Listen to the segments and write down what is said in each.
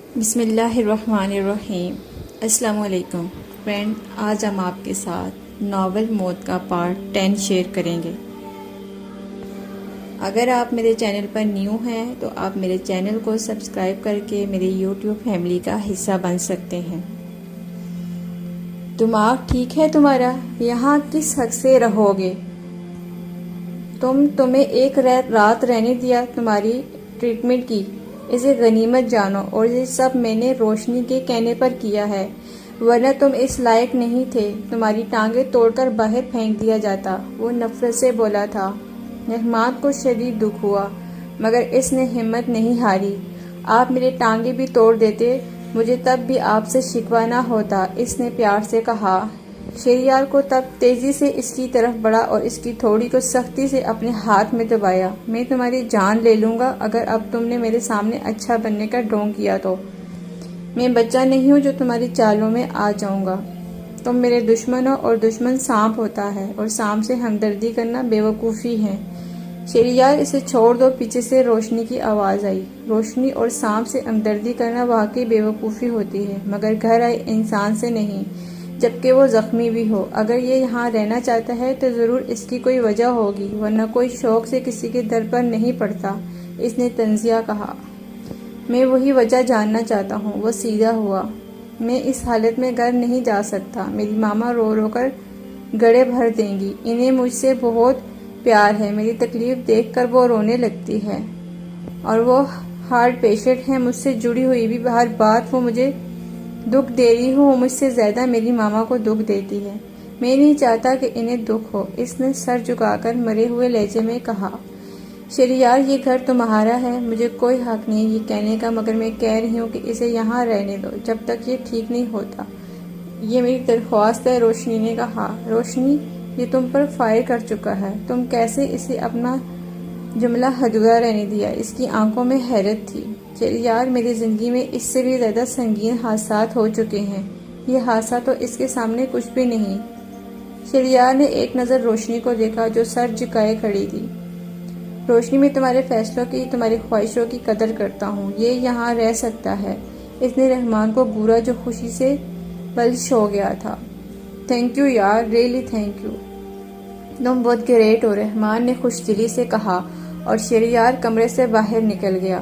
بسم اللہ الرحمن الرحیم۔ السلام علیکم فرینڈ، آج ہم آپ کے ساتھ ناول موت کا پارٹ 10 شیئر کریں گے۔ اگر آپ میرے چینل پر نیو ہیں تو آپ میرے چینل کو سبسکرائب کر کے میری یوٹیوب فیملی کا حصہ بن سکتے ہیں۔ دماغ ٹھیک ہے تمہارا؟ یہاں کس حق سے رہو گے؟ تمہیں ایک رات رہنے دیا، تمہاری ٹریٹمنٹ کی، اسے غنیمت جانو، اور یہ سب میں نے روشنی کے کہنے پر کیا ہے، ورنہ تم اس لائق نہیں تھے، تمہاری ٹانگیں توڑ کر باہر پھینک دیا جاتا۔ وہ نفرت سے بولا تھا۔ رحمان کو شدید دکھ ہوا، مگر اس نے ہمت نہیں ہاری۔ آپ میری ٹانگیں بھی توڑ دیتے، مجھے تب بھی آپ سے شکوہ نہ ہوتا، اس نے پیار سے کہا۔ شہریار کو تب تیزی سے اس کی طرف بڑھا اور اس کی تھوڑی کو سختی سے اپنے ہاتھ میں دبایا۔ میں تمہاری جان لے لوں گا اگر اب تم نے میرے سامنے اچھا بننے کا ڈھونگ کیا تو۔ میں بچہ نہیں ہوں جو تمہاری چالوں میں آ جاؤں گا۔ تم میرے دشمن ہو اور دشمن سانپ ہوتا ہے، اور سانپ سے ہمدردی کرنا بے وقوفی ہے۔ شہریار اسے چھوڑ دو، پیچھے سے روشنی کی آواز آئی۔ روشنی اور سانپ سے ہمدردی کرنا واقعی بے وقوفی ہوتی ہے، مگر گھر آئے انسان سے نہیں، جبکہ وہ زخمی بھی ہو۔ اگر یہ یہاں رہنا چاہتا ہے تو ضرور اس کی کوئی وجہ ہوگی، ورنہ کوئی شوق سے کسی کے در پر نہیں پڑتا، اس نے طنزیہ کہا۔ میں وہی وجہ جاننا چاہتا ہوں۔ وہ سیدھا ہوا۔ میں اس حالت میں گھر نہیں جا سکتا، میری ماما رو رو کر گڑے بھر دیں گی، انہیں مجھ سے بہت پیار ہے، میری تکلیف دیکھ کر وہ رونے لگتی ہے، اور وہ ہارٹ پیشنٹ ہے، مجھ سے جڑی ہوئی بھی ہر بات وہ مجھے دکھ دے رہی ہو، مجھ سے زیادہ میری ماما کو دکھ دیتی ہے۔ میں نہیں چاہتا کہ انہیں دکھ ہو، اس نے سر جھکا کر مرے ہوئے لہجے میں کہا۔ شہریار، یہ گھر تمہارا ہے، مجھے کوئی حق نہیں یہ کہنے کا، مگر میں کہہ رہی ہوں کہ اسے یہاں رہنے دو جب تک یہ ٹھیک نہیں ہوتا۔ یہ میری درخواست ہے، روشنی نے کہا۔ روشنی، یہ تم پر فائر کر چکا ہے، تم کیسے اسے اپنا جملہ ادھورا رہنے دیا؟ اس کی آنکھوں میں حیرت تھی۔ شہریار، میری زندگی میں اس سے بھی زیادہ سنگین حادثات ہو چکے ہیں، یہ حادثہ تو اس کے سامنے کچھ بھی نہیں۔ شہریار نے ایک نظر روشنی کو دیکھا جو سر جھکائے کھڑی تھی۔ روشنی، میں تمہارے فیصلوں کی، تمہاری خواہشوں کی قدر کرتا ہوں، یہ یہاں رہ سکتا ہے، اس نے رحمان کو گورا جو خوشی سے بلش ہو گیا تھا۔ تھینک یو یار، ریئلی تھینک یو، تم بہت گریٹ ہو، رحمان نے خوش دلی سے کہا، اور شہریار کمرے سے باہر نکل گیا۔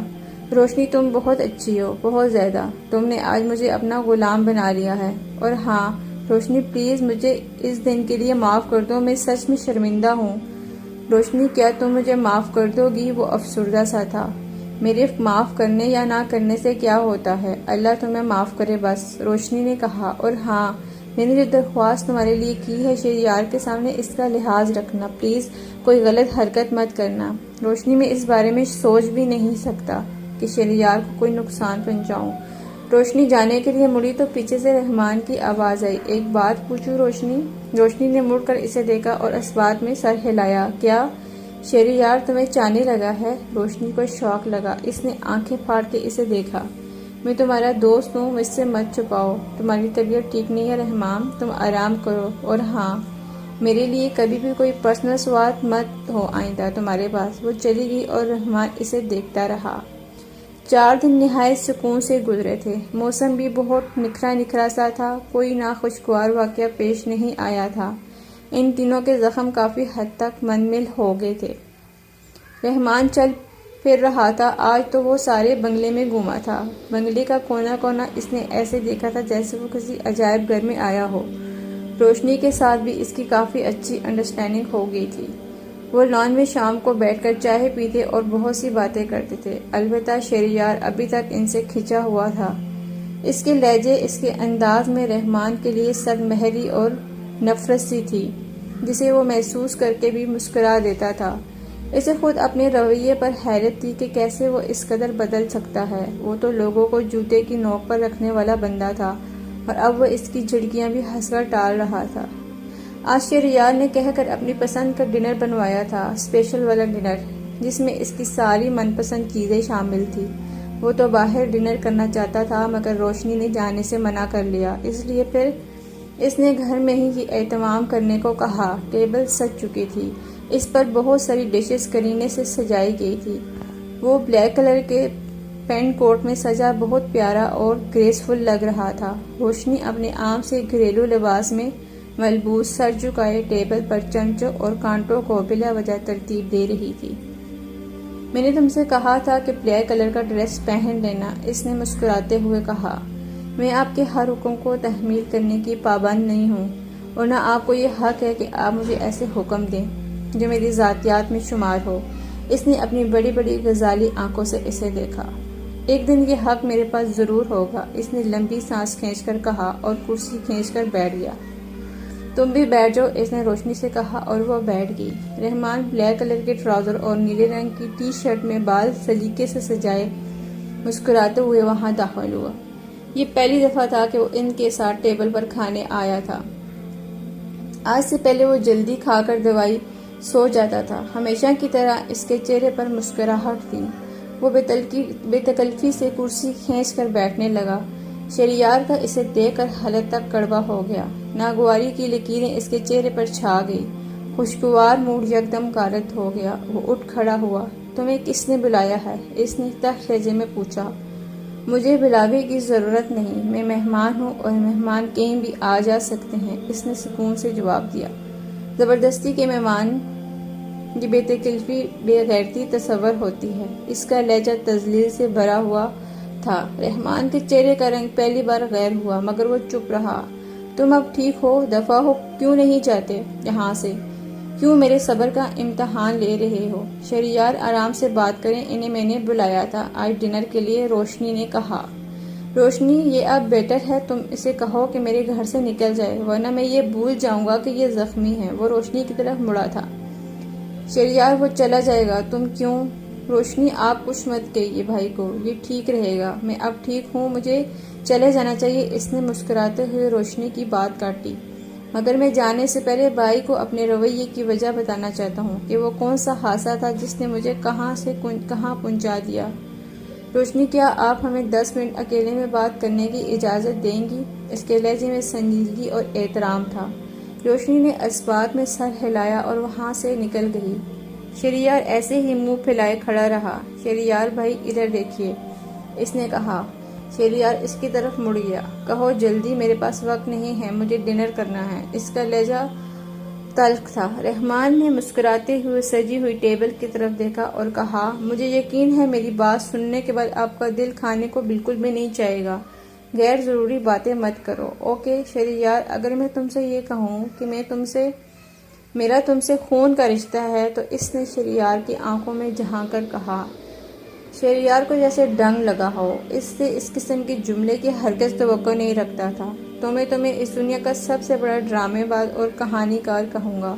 روشنی، تم بہت اچھی ہو، بہت زیادہ، تم نے آج مجھے اپنا غلام بنا لیا ہے۔ اور ہاں روشنی، پلیز مجھے اس دن کے لیے معاف کر دو، میں سچ میں شرمندہ ہوں۔ روشنی، کیا تم مجھے معاف کر دو گی؟ وہ افسردہ سا تھا۔ میرے معاف کرنے یا نہ کرنے سے کیا ہوتا ہے، اللہ تمہیں معاف کرے بس، روشنی نے کہا۔ اور ہاں، میں نے جو درخواست تمہارے لیے کی ہے، شہریار کے سامنے اس کا لحاظ رکھنا، پلیز کوئی غلط حرکت مت کرنا۔ روشنی، میں اس بارے میں سوچ بھی نہیں سکتا کہ شہریار کو کوئی نقصان پہنچاؤں۔ روشنی جانے کے لیے مڑی تو پیچھے سے رحمان کی آواز آئی، ایک بات پوچھوں روشنی؟ روشنی نے مڑ کر اسے دیکھا اور اس بات میں سر ہلایا۔ کیا؟ شہریار تمہیں چاہنے لگا ہے؟ روشنی کو شوق لگا، اس نے آنکھیں پھاڑ کے اسے دیکھا۔ میں تمہارا دوست ہوں، مجھ سے مت چھپاؤ، تمہاری طبیعت ٹھیک نہیں ہے رحمان، تم آرام کرو، اور ہاں میرے لیے کبھی بھی کوئی پرسنل سوال مت ہو آئندہ تمہارے پاس۔ وہ چلی گئی اور رحمان اسے دیکھتا رہا۔ 4 دن نہایت سکون سے گزرے تھے، موسم بھی بہت نکھرا نکھرا سا تھا، کوئی ناخوشگوار واقعہ پیش نہیں آیا تھا۔ ان دنوں کے زخم کافی حد تک منمل ہو گئے تھے۔ رحمان چل پھر رہا تھا، آج تو وہ سارے بنگلے میں گھوما تھا، بنگلے کا کونا کونا اس نے ایسے دیکھا تھا جیسے وہ کسی عجائب گھر میں آیا ہو۔ روشنی کے ساتھ بھی اس کی کافی اچھی انڈرسٹینڈنگ ہو گئی تھی، وہ لان میں شام کو بیٹھ کر چائے پیتے اور بہت سی باتیں کرتے تھے۔ البتہ شہریار ابھی تک ان سے کھنچا ہوا تھا، اس کے لہجے، اس کے انداز میں رحمان کے لیے سخت مہری اور نفرت سی تھی، جسے وہ محسوس کر کے بھی مسکرا دیتا تھا۔ اسے خود اپنے رویے پر حیرت تھی کہ کیسے وہ اس قدر بدل سکتا ہے، وہ تو لوگوں کو جوتے کی نوک پر رکھنے والا بندہ تھا، اور اب وہ اس کی جھڑکیاں بھی ہنس کر ٹال رہا تھا۔ آج شہریار نے کہہ کر اپنی پسند کا ڈنر بنوایا تھا، اسپیشل والا ڈنر، جس میں اس کی ساری من پسند چیزیں شامل تھی۔ وہ تو باہر ڈنر کرنا چاہتا تھا، مگر روشنی نے جانے سے منع کر لیا، اس لیے پھر اس نے گھر میں ہی اہتمام کرنے کو کہا۔ ٹیبل سج چکی تھی، اس پر بہت ساری ڈشز کرینے سے سجائی گئی تھی۔ وہ بلیک کلر کے پینٹ کوٹ میں سجا بہت پیارا اور گریسفل لگ رہا تھا۔ روشنی اپنے عام سے گھریلو لباس میں ملبوس سر جھکائے ٹیبل پر چمچوں اور کانٹوں کو بلا وجہ ترتیب دے رہی تھی۔ میں نے تم سے کہا تھا کہ بلیک کلر کا ڈریس پہن لینا، اس نے مسکراتے ہوئے کہا۔ میں آپ کے ہر حکم کو تحمیل کرنے کی پابند نہیں ہوں، اور نہ آپ کو یہ حق ہے کہ آپ مجھے ایسے حکم دیں جو میری ذاتیات میں شمار ہو۔ اس نے اپنی بڑی بڑی غزالی آنکھوں سے اسے دیکھا۔ ایک دن یہ حق میرے پاس ضرور ہوگا، اس نے لمبی سانس کھینچ کر کہا اور کرسی کھینچ کر بیٹھ گیا۔ تم بھی بیٹھ جاؤ، اس نے روشنی سے کہا اور وہ بیٹھ گئی۔ رحمان بلیک کلر کے ٹراؤزر اور نیلے رنگ کی ٹی شرٹ میں بال سلیقے سے سجائے مسکراتے ہوئے وہاں داخل ہوا۔ یہ پہلی دفعہ تھا کہ وہ ان کے ساتھ ٹیبل پر کھانے آیا تھا۔ آج سے پہلے وہ جلدی کھا کر دوائی سو جاتا تھا۔ ہمیشہ کی طرح اس کے چہرے پر مسکراہٹ تھی۔ وہ بے تکلفی سے کرسی کھینچ کر بیٹھنے لگا۔ شہریار کا اسے دیکھ کر حالت تک کڑوا ہو گیا۔ ناگواری کی لکیریں اس کے چہرے پر چھا گئی۔ خوشگوار موڈ یکدم غارت ہو گیا۔ وہ اٹھ کھڑا ہوا۔ تمہیں کس نے بلایا ہے؟ اس نے تلخ لہجے میں پوچھا۔ مجھے بلاوے کی ضرورت نہیں، میں مہمان ہوں اور مہمان کہیں بھی آ جا سکتے ہیں، اس نے سکون سے جواب دیا۔ زبردستی کے مہمان کی بے تکلفی بے غیرتی تصور ہوتی ہے۔ اس کا لہجہ تذلیل سے بھرا ہوا تھا۔ رحمان کے چہرے کا رنگ پہلی بار غیر ہوا، مگر وہ چپ رہا۔ تم اب ٹھیک ہو؟ دفع ہو، کیوں نہیں جاتے یہاں سے؟ کیوں میرے صبر کا امتحان لے رہے ہو؟ شہریار آرام سے بات کریں، انہیں میں نے بلایا تھا آج ڈنر کے لیے، روشنی نے کہا۔ روشنی، یہ اب بیٹر ہے تم اسے کہو کہ میرے گھر سے نکل جائے، ورنہ میں یہ بھول جاؤں گا کہ یہ زخمی ہے۔ وہ روشنی کی طرف مڑا تھا۔ شہریار، وہ چلا جائے گا، تم کیوں؟ روشنی، آپ کچھ مت کہیے بھائی کو، یہ ٹھیک رہے گا، میں اب ٹھیک ہوں، مجھے چلے جانا چاہیے، اس نے مسکراتے ہوئے روشنی کی بات کاٹی۔ مگر میں جانے سے پہلے بھائی کو اپنے رویے کی وجہ بتانا چاہتا ہوں کہ وہ کون سا حادثہ تھا جس نے مجھے کہاں سے کہاں پہنچا دیا۔ روشنی، کیا آپ ہمیں 10 منٹ اکیلے میں بات کرنے کی اجازت دیں گی؟ اس کے لہجے میں سنجیدگی اور احترام تھا۔ روشنی نے اسبات میں سر ہلایا اور وہاں سے نکل گئی۔ شہریار ایسے ہی منہ پھیلائے کھڑا رہا۔ شہریار بھائی، ادھر دیکھیے، اس نے کہا۔ شہریار اس کی طرف مڑ گیا۔ کہو جلدی، میرے پاس وقت نہیں ہے، مجھے ڈنر کرنا ہے۔ اس کا لہجہ تلخ تھا۔ رحمان نے مسکراتے ہوئے سجی ہوئی ٹیبل کی طرف دیکھا اور کہا، مجھے یقین ہے میری بات سننے کے بعد آپ کا دل کھانے کو بالکل بھی نہیں چاہے گا۔ غیر ضروری باتیں مت کرو، اوکے؟ شہریار، اگر میں تم سے یہ کہوں کہ میرا تم سے خون کا رشتہ ہے، تو اس نے شہریار کی آنکھوں میں جھانک کر کہا۔ شہریار کو جیسے ڈنگ لگا ہو، اس سے اس قسم کے جملے کی ہرگز توقع نہیں رکھتا تھا۔ تو میں تمہیں اس دنیا کا سب سے بڑا ڈرامے باز اور کہانی کار کہوں گا،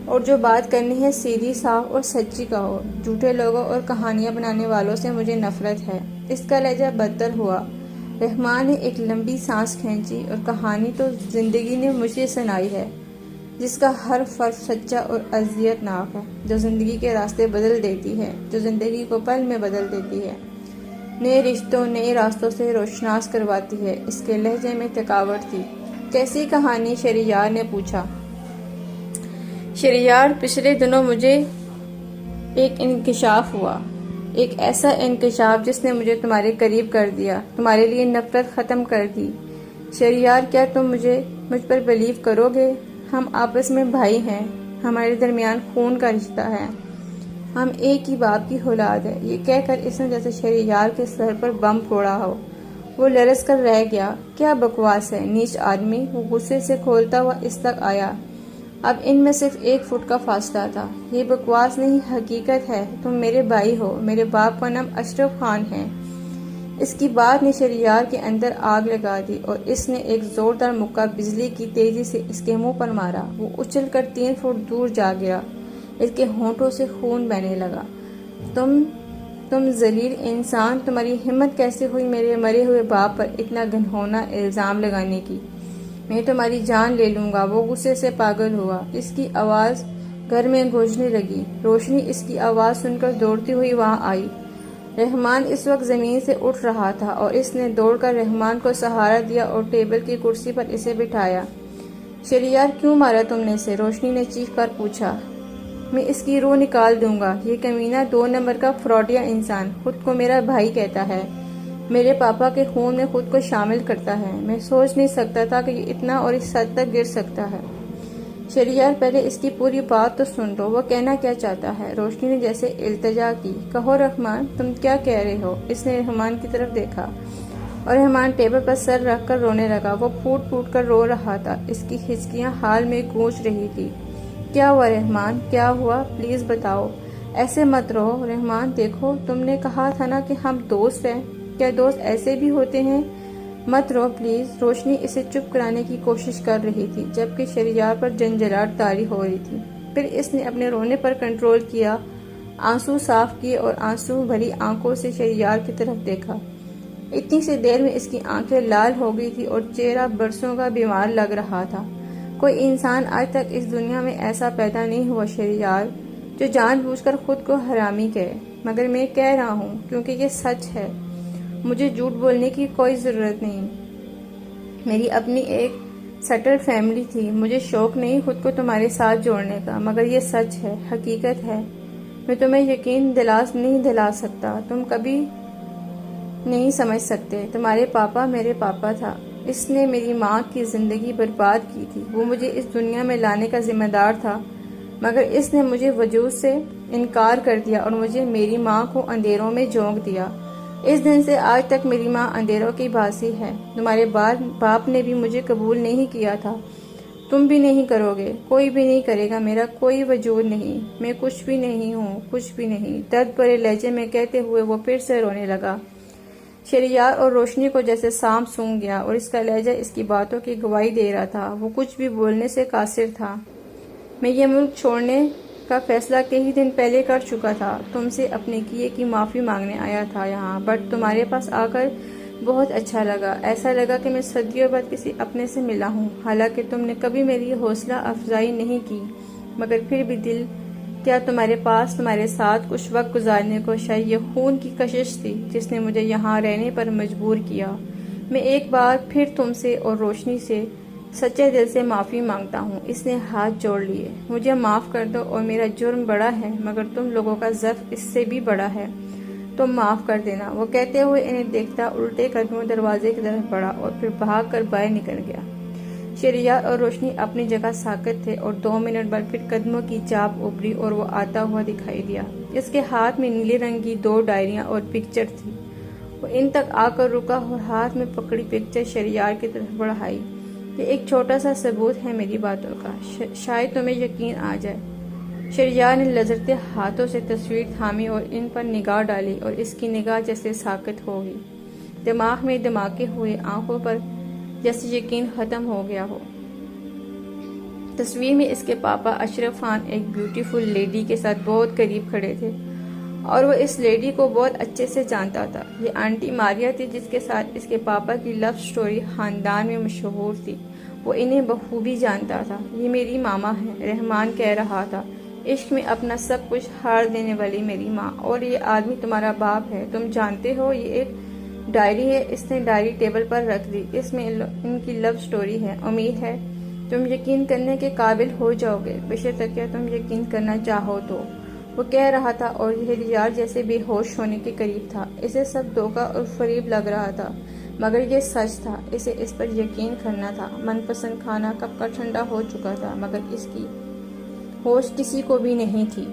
اور جو بات کرنی ہے سیدھی صاف اور سچی کہو۔ جھوٹے لوگوں اور کہانیاں بنانے والوں سے مجھے نفرت ہے۔ اس کا لہجہ بدتر ہوا۔ رحمان نے ایک لمبی سانس کھینچی اور کہانی تو زندگی نے مجھے سنائی ہے، جس کا ہر فرق سچا اور اذیت ناک ہے، جو زندگی کے راستے بدل دیتی ہے، جو زندگی کو پل میں بدل دیتی ہے، نئے رشتوں نئے راستوں سے روشناس کرواتی ہے۔ اس کے لہجے میں تھکاوٹ تھی۔ کیسی کہانی؟ شہریار نے پوچھا۔ شہریار، پچھلے دنوں مجھے ایک انکشاف ہوا، ایک ایسا انکشاف جس نے مجھے تمہارے قریب کر دیا، تمہارے لیے نفرت ختم کر دی۔ شہریار، کیا تم مجھ پر بلیو کرو گے؟ ہم آپس میں بھائی ہیں، ہمارے درمیان خون کا رشتہ ہے، ہم ایک ہی باپ کی اولاد ہے۔ یہ کہہ کر اس نے جیسے شہریار کے سر پر بم پھوڑا ہو۔ وہ لرز کر رہ گیا۔ کیا بکواس ہے، نیچ آدمی! وہ غصے سے کھولتا ہوا اس تک آیا۔ اب ان میں صرف 1 فٹ کا فاصلہ تھا۔ یہ بکواس نہیں، حقیقت ہے، تم میرے بھائی ہو، میرے باپ کا نام اشرف خان ہے۔ اس کی بات نے شہریار کے اندر آگ لگا دی اور اس نے ایک زوردار مکہ بجلی کی تیزی سے اس کے منہ پر مارا۔ وہ اچھل کر 3 فٹ دور جا گرا۔ اس کے ہونٹوں سے خون بہنے لگا۔ تم ذلیل انسان، تمہاری ہمت کیسے ہوئی میرے مرے ہوئے باپ پر اتنا گھناؤنا الزام لگانے کی؟ میں تمہاری جان لے لوں گا۔ وہ غصے سے پاگل ہوا۔ اس کی آواز گھر میں گونجنے لگی۔ روشنی اس کی آواز سن کر دوڑتی ہوئی وہاں آئی۔ رحمان اس وقت زمین سے اٹھ رہا تھا اور اس نے دوڑ کر رحمان کو سہارا دیا اور ٹیبل کی کرسی پر اسے بٹھایا۔ شہریار، کیوں مارا تم نے اسے؟ روشنی نے چیخ کر پوچھا۔ میں اس کی روح نکال دوں گا۔ یہ کمینہ 2 نمبر کا فراڈیا انسان خود کو میرا بھائی کہتا ہے، میرے پاپا کے خون میں خود کو شامل کرتا ہے۔ میں سوچ نہیں سکتا تھا کہ یہ اتنا اور اس حد تک گر سکتا ہے۔ شہریار پہلے اس کی پوری بات تو سن لو، وہ کہنا کیا چاہتا ہے۔ روشنی نے جیسے التجا کی، کہو رحمان، تم کیا کہہ رہے ہو؟ اس نے رحمان کی طرف دیکھا اور رحمان ٹیبل پر سر رکھ کر رونے لگا۔ وہ پھوٹ پھوٹ کر رو رہا تھا، اس کی ہچکیاں حال میں گونج رہی تھی۔ کیا ہوا رحمان، کیا ہوا؟ پلیز بتاؤ، ایسے مت رہو۔ رحمان، دیکھو، تم نے کہا تھا نا کہ ہم دوست ہیں، کیا دوست ایسے بھی ہوتے ہیں؟ مت رو پلیز۔ روشنی اسے چپ کرانے کی کوشش کر رہی تھی، جبکہ شہریار پر جھنجھلاہٹ طاری ہو رہی تھی۔ پھر اس نے اپنے رونے پر کنٹرول کیا، آنسو صاف کیے اور آنسو بھری آنکھوں سے شہریار کی طرف دیکھا۔ اتنی سی دیر میں اس کی آنکھیں لال ہو گئی تھی اور چہرہ برسوں کا بیمار لگ رہا تھا۔ کوئی انسان آج تک اس دنیا میں ایسا پیدا نہیں ہوا شہریار، جو جان بوجھ کر خود کو حرامی کہے، مگر میں کہہ رہا ہوں کیونکہ یہ سچ ہے۔ مجھے جھوٹ بولنے کی کوئی ضرورت نہیں۔ میری اپنی ایک سیٹل فیملی تھی، مجھے شوق نہیں خود کو تمہارے ساتھ جوڑنے کا، مگر یہ سچ ہے، حقیقت ہے۔ میں تمہیں یقین نہیں دلا سکتا، تم کبھی نہیں سمجھ سکتے۔ تمہارے پاپا میرے پاپا تھا، اس نے میری ماں کی زندگی برباد کی تھی۔ وہ مجھے اس دنیا میں لانے کا ذمہ دار تھا، مگر اس نے مجھے وجود سے انکار کر دیا اور مجھے میری ماں کو اندھیروں میں جھونک دیا۔ اس دن سے آج تک میری ماں اندھیروں کی باسی ہے۔ تمہارے باپ نے بھی مجھے قبول نہیں کیا تھا، تم بھی نہیں کرو گے، کوئی بھی نہیں کرے گا۔ میرا کوئی وجود نہیں، میں کچھ بھی نہیں ہوں، کچھ بھی نہیں، درد بھرے لہجے میں کہتے ہوئے وہ پھر سے رونے لگا۔ شہریار اور روشنی کو جیسے سانپ سونگھ گیا اور اس کا لہجہ اس کی باتوں کی گواہی دے رہا تھا۔ وہ کچھ بھی بولنے سے قاصر تھا۔ میں یہ ملک چھوڑنے کا فیصلہ کئی دن پہلے کر چکا تھا۔ تم سے اپنے کیے کی معافی مانگنے آیا تھا یہاں، بٹ تمہارے پاس آ کر بہت اچھا لگا۔ ایسا لگا کہ میں صدیوں بعد کسی اپنے سے ملا ہوں۔ حالانکہ تم نے کبھی میری حوصلہ افزائی نہیں کی، مگر پھر بھی دل کیا تمہارے پاس تمہارے ساتھ کچھ وقت گزارنے کو؟ شاید یہ خون کی کشش تھی جس نے مجھے یہاں رہنے پر مجبور کیا۔ میں ایک بار پھر تم سے اور روشنی سے سچے دل سے معافی مانگتا ہوں۔ اس نے ہاتھ جوڑ لیے۔ مجھے معاف کر دو، اور میرا جرم بڑا ہے، مگر تم لوگوں کا ضعف اس سے بھی بڑا ہے۔ تم معاف کر دینا۔ وہ کہتے ہوئے انہیں دیکھتا الٹے قدموں دروازے کی طرف بڑھا اور پھر بھاگ کر باہر نکل گیا۔ شہریار اور روشنی اپنی جگہ ساکت تھے اور 2 منٹ بعد پھر قدموں کی چاپ ابھری اور وہ آتا ہوا دکھائی دیا۔ اس کے ہاتھ میں نیلے رنگ کی 2 ڈائریاں اور پکچر تھی۔ وہ ان تک آ کر رکا اور ہاتھ میں پکڑی پکچر شہریار کی طرف بڑھائی۔ یہ ایک چھوٹا سا ثبوت ہے میری باتوں کا، شاید تمہیں یقین آ جائے۔ شہریار نے لرزتے ہاتھوں سے تصویر تھامی اور ان پر نگاہ ڈالی اور اس کی نگاہ جیسے ساکت ہو گئی۔ دماغ میں دھماکے ہوئے، آنکھوں پر جیسے یقین ختم ہو گیا ہو۔ تصویر میں اس کے پاپا اشرف خان ایک بیوٹیفل لیڈی کے ساتھ بہت قریب کھڑے تھے اور وہ اس لیڈی کو بہت اچھے سے جانتا تھا۔ یہ آنٹی ماریا تھی جس کے ساتھ اس کے پاپا کی لو سٹوری خاندان میں مشہور تھی۔ وہ انہیں بخوبی جانتا تھا۔ یہ میری ماما ہے، رحمان کہہ رہا تھا، عشق میں اپنا سب کچھ ہار دینے والی میری ماں، اور یہ آدمی تمہارا باپ ہے۔ تم جانتے ہو یہ ایک ڈائری ہے۔ اس نے ڈائری ٹیبل پر رکھ دی۔ اس میں ان کی لو سٹوری ہے۔ امید ہے تم یقین کرنے کے قابل ہو جاؤ گے، بشرطیکہ تم یقین کرنا چاہو تو، وہ کہہ رہا تھا، اور شہریار جیسے بے ہوش ہونے کے قریب تھا۔ اسے سب دھوکہ اور فریب لگ رہا تھا، مگر یہ سچ تھا۔ اسے اس پر یقین کرنا تھا۔ من پسند کھانا کب کا ٹھنڈا ہو چکا تھا، مگر اس کی ہوش کسی کو بھی نہیں تھی۔